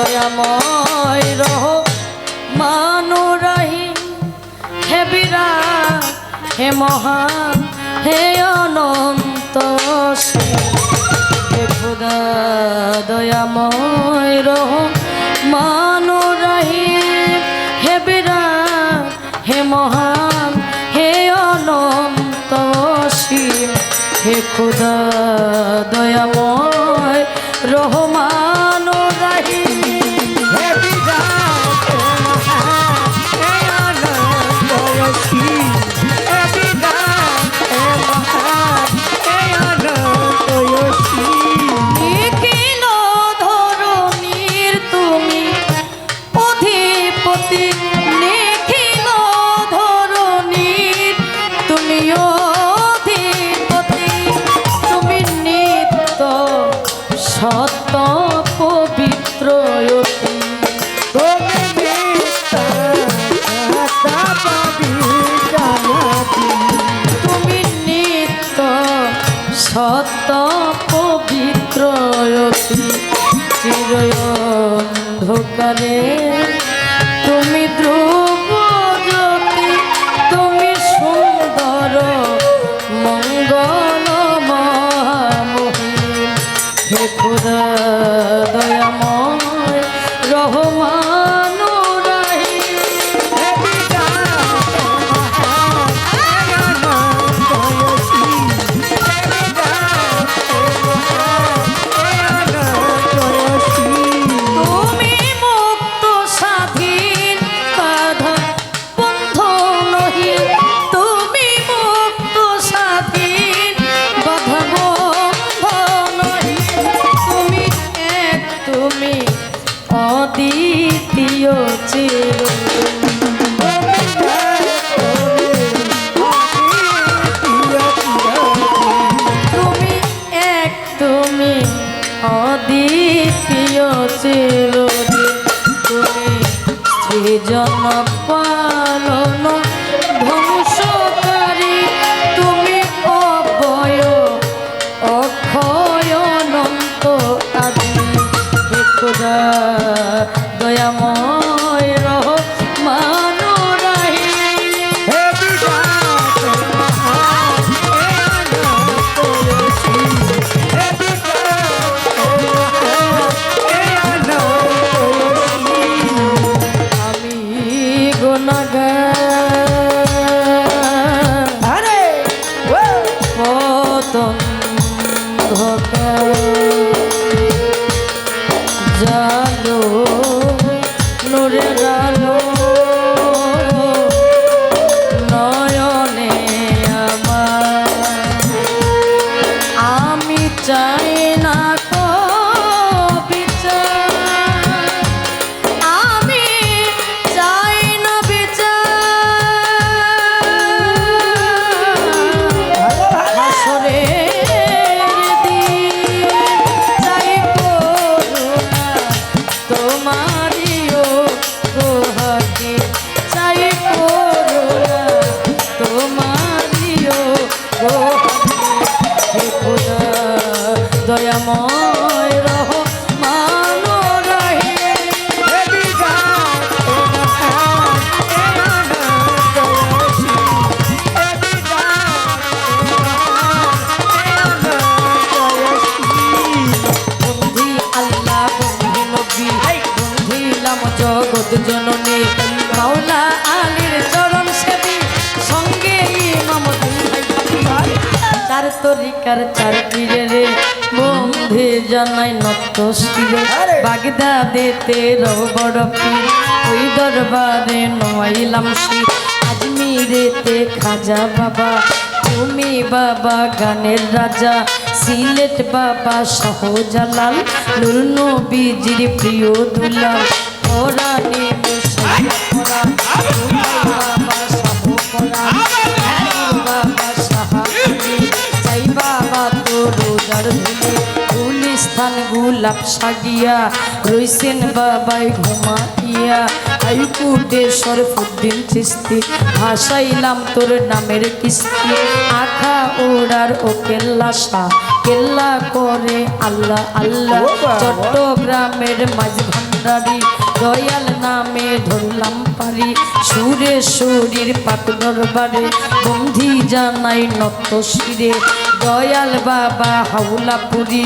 দয়াময় রহমান রহিম হে বিরাট হে মহান হে অনন্ত হে খোদা দয়াময় রহমান রহিম হে বিরাট হে মহান হে অনন্ত হে খোদা দয়াময় রহমান রহিম হে বিরাট হে মহান হে অনন্ত হে বিরাট হে মহান হে অনন্ত নিখিল ধরণীর তুমি অধিপতি নিখিল ধরণীর তুমি অধিপতি তুমি নিত্য সত্য পবিত্র তুমি নিত্য সত্য পবিত্র চির অন্ধকারে তুমি ধ্রুব জ্যোতি তুমি সুন্দর মঙ্গল মহামহিম হে খোদা দয়াময় রহমান রহিম হে বিরাট হে মহান হে অনন্ত হে বিরাট হে মহান হে অনন্ত তুমি মুক্ত স্বাধীন বাধা বন্ধ নহি তুমি মুক্ত স্বাধীন বাধা বন্ধ নহি তুমি এক তুমি অদ্বিতীয় চির তুমি এক তুমি অদ্বিতীয় চিরদিন তুমি সৃজন পালন ধ্বংসকারী তুমি অভয় অক্ষয় অনন্ত আদি হে খোদা দয়াময় রহমান রহিম হে বিরাট হে মহান হে অনন্ত হে বিরাট হে মহান হে অনন্ত আমি গুনাহগার আরে পতঙ্গকার জালো নূরের আলো নয়নে আমার আমি চাই না বিচার আমি চাই না বিচার হাসরের দিন চাই করুণা তোমারিও গোহাকে চাই করুণা তোমারিও গোহাকে হে খোদা দয়াময় রহমান রহিম হে বিরাট হে মহান হে অনন্ত হে বিরাট হে মহান হে অনন্ত বন্ধি আল্লাহ বন্ধি নবী বন্ধিলাম জগৎ জননী মাওলা আলীর চরণ সেবী সঙ্গে ইমাম তার তরিকার চার পীরে রে বন্ধে জানাই নত শির বাগদাদেতে বড় পীর ওই দরবারে নয়াইলাম শির আজমিরেতে খাজা বাবা তুমি বাবা গানের রাজা সিলেট বাবা শাহজালাল নূর নবীজির প্রিয় দুলাল ওরানি মুশাই ওরা বাবা শাহপরা বাবা শাহাবি চাই বাবা তো রোজার ধুলি গুলিস্তান গোলাপ সাজিয়া রইছেন বাবাই ঘুমাইয়া আইকুটে শরফুদ্দিন চিস্তি ভাসাইলাম তোর নামের কিস্তি আখা ওড়ার ও কেল্লা শাহ কেল্লা করে আল্লাহ আল্লাহ চট্টগ্রামের মাঝ ভান্ডারি দয়াল নামে ধরলাম পারি সুরে শরীর পাক দরবারে বন্ধি জানাই নত শিরে দয়াল বাবা হাওলাপুরি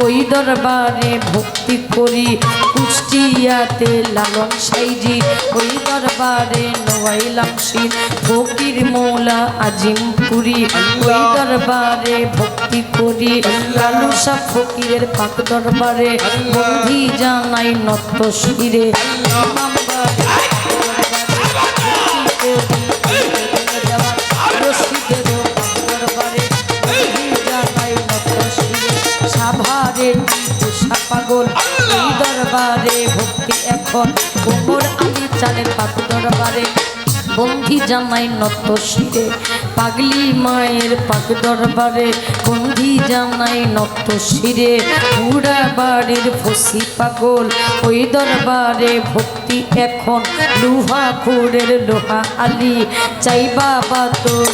ওই দরবারে ভক্তি করি কুষ্টিয়াতে লালন সাইজি ওই দরবারে নোয়াইলাম শির ফকির মৌলা আজিমপুরি ওই দরবারে ভক্তি করি লালুসা ফকিরের পাক দরবারে বন্ধি জানাই নত শিরে পাগল এই দরবারে ভক্তি এখন কোমর আলী চালের পাক দরবারে বন্ধি জামাই নত শিরে পাগলি মায়ের পাক দরবারে বন্ধি জামাই নত শিরে পুরা বাড়ির ফসি পাগল ওই দরবারে ভক্তি এখন লোহা খুরের লোহা আলী চাই বাবা তোর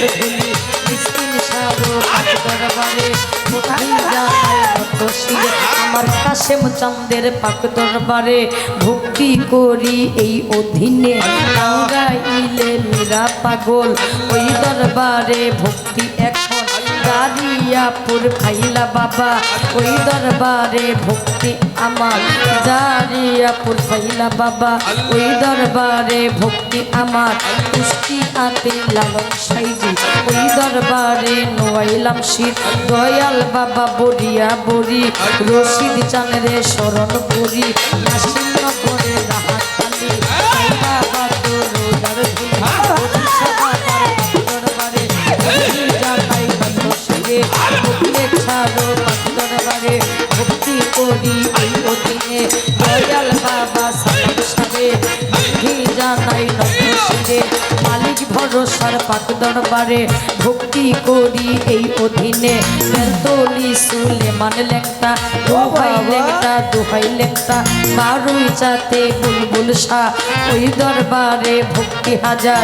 ধুলি মিসকিন সারো পাক দরবারে বন্ধি জামাই নত শিরে আমার কাশেম চাঁদের পাক দরবারে ভক্তি করি এই অধীনে টাঙ্গাইলে মীরা পাগল ওই দরবারে ভক্তি এখন দারিয়াপুর ফাইলা বাবা ওই দরবারে ভক্তি আমার দারিয়াপুর ফাইলা বাবা ওই দরবারে ভক্তি আমার কুষ্টিয়াতে লালন সাইজি ওই দরবারে নোয়াইলাম শির দয়াল বাবা বরিয়া বরি রশিদ চাঁদরে শরণ করি নাসিরনগরে রাহাত আলী বাবা তোর রোজার দরবারে জানাই নত শিরে ছাড়ো দরবারে ভক্তি করি এই অধীনে দয়াল বাবা সালাম সারে জানাই নত শিরে মালিক ভরসার পাক দরবারে ভক্তি করি এই অধীনে বেলতলি সুলেমান লেংটা দোহাই লেংটা বারুই চাতে বুলবুল শাহ ওই দরবারে ভক্তি হাজার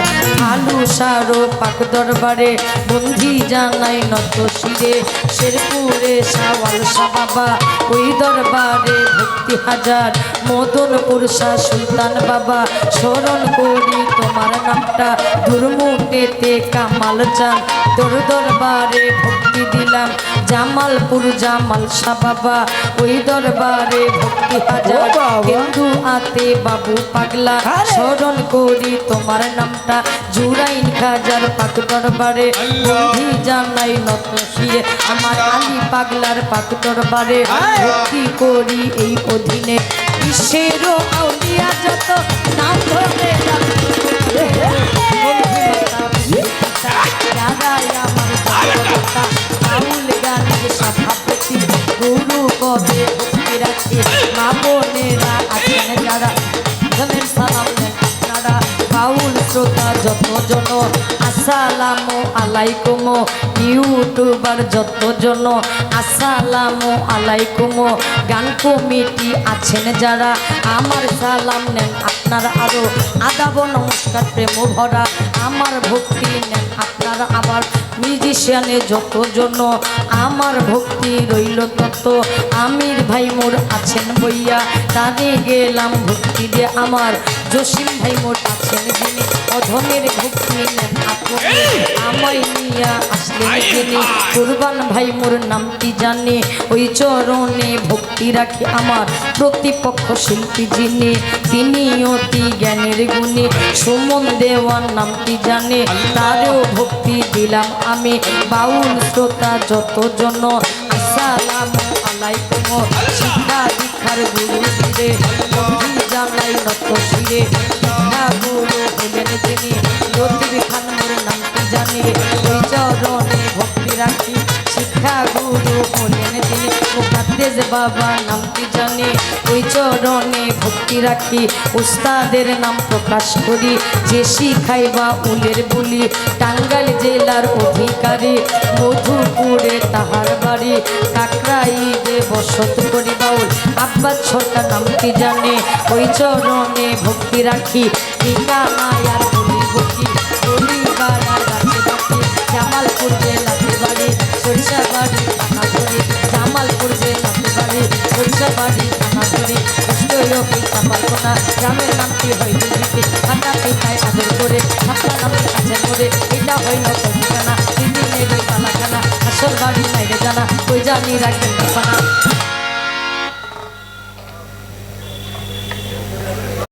আলু সারো পাক দরবারে বন্ধি জানাই নত শিরে শেরপুরে শাওয়াল শাহ বাবা ওই দরবারে ভক্তি হাজার মদনপুর শাহ সুলতান বাবা স্মরণ করি তোমার নামটা দুর্মুটেতে কামাল চান তোর দরবারে ভক্তি দিলাম জামালপুর জামাল শাহ বাবা ওই দরবারে ভক্তি হাজার হিন্দু আতে বাবু পাগলা স্মরণ করি তোমার নামটা জুরাইন খাজার পাক দরবারে বন্ধি জানাই নত শিরে আমার আলী পাগলার পাক দরবারে ভক্তি করি এই অধীনে বিশ্বেরও আউলিয়া যত নাম ধরে আউল গানের সভাপতি গুরু কবে ভক্তি রাখে মা বোনেরা আছেন যারা ধনের সালাম দেন আপনারা বাউল শ্রোতা যত জন আসসালামু আলাইকুম ইউটিউবার যত জন আসসালামু আলাইকুম গান কমিটি আছেন যারা আমার সালাম নেন আপনারা আরো আদাব নমস্কার প্রেম ভরা আমার ভক্তি নেন আপনারা আবার মিউজিশিয়ানে যত জন আমার ভক্তি রইল তত আমির ভাই মোর আছেন বইয়া তারে গেলাম ভক্তি দিয়ে আমার জসিম ভাই মোর আছেন যিনি অধমের ভক্তি নেন আপনি আমায় নিয়া আসলেন যিনি কুরবান ভাই মোর নামটি জানে ওই চরণে ভক্তি রাখি আমার প্রতিপক্ষ শিল্পী যিনি তিনি অতি জ্ঞানের গুণী সুমন দেওয়ান নামটি জানে তারেও ভক্তি দিলাম আমি বাউল শ্রোতা যত জন আসসালামু আলাইকুম শিক্ষা দীক্ষার গুরু দিরে বন্ধি জানাই নত শিরে শিক্ষা গুরু হলেন যিনি লতিফ খান মোর নামটি জানে ওই চরণে ভক্তি রাখি শিক্ষা গুরু হলেন যিনি মুকাদ্দেস বাবা নামটি জানে ওই চরণে ভক্তি রাখি উস্তাদের নাম প্রকাশ করি যে শিখাইবা উলের বলি টাঙ্গাইল জেলার অধিকারী মধুপুরে তাহার বাড়ি কাকরাইলে বসত করি বাউল আব্বাস সরকার নামটি জানে ওই চরণে ভক্তি রাখি ঠিকানায়ার বলি বকি বলিবাড়া গাছে বাকি জামালপুর জেলাতে বাড়ি সরিষা বাড়ি জামালপুর জেলাতে বাড়ি সরষে বাড়ি থানা ধরে কষ্টরপি চাপালকোনা গ্রামের নামটি হয় দিল্লিতে ঠান্ডা পিতায় আদর করে ঠান্ডা নামে কাছের মোড়ে এটা হইল ঠিকানা দিদি নেবে পালাখানা আসল বাড়ি বাইরে জানা ওই জানি রাখবেন ঠিকানা